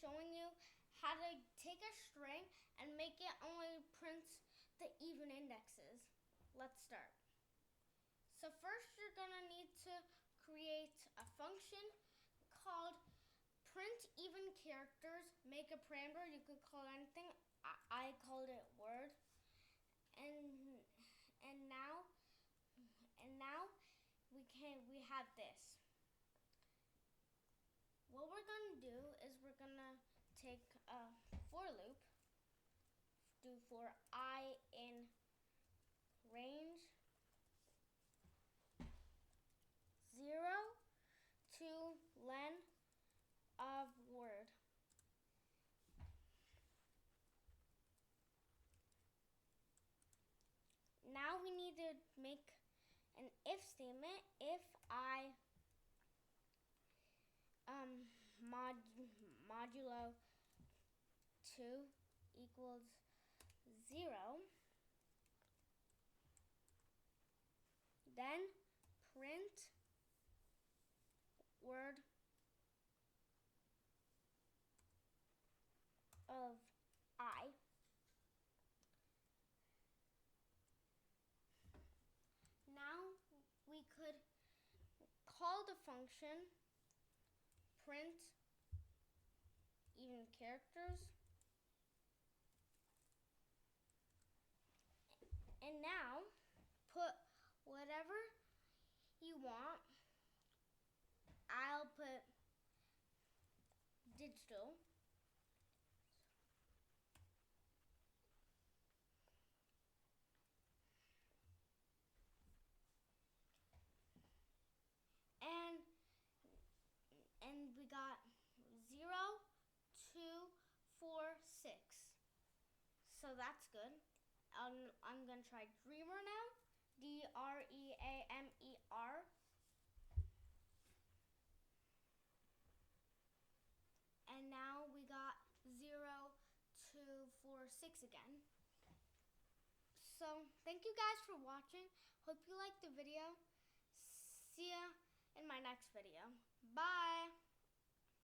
showing you how to take a string and make it only print the even indexes. Let's start. So first you're gonna need to create a function called print even characters, make a parameter. You could call it anything. I called it word. And now we have this. What we're gonna do is we're gonna take a for loop, do for I in range 0 to len of word. Now we need to make an if statement. If I modulo 2 equals 0, then print word of I. Now we could call the function print even characters. And now put whatever you want. I'll put digital. And we got 0, 2, 4, 6. So that's good. I'm gonna try Dreamer now. DREAMER. And now we got 0, 2, 4, 6 again. So thank you guys for watching. Hope you liked the video. See ya in my next video. Bye.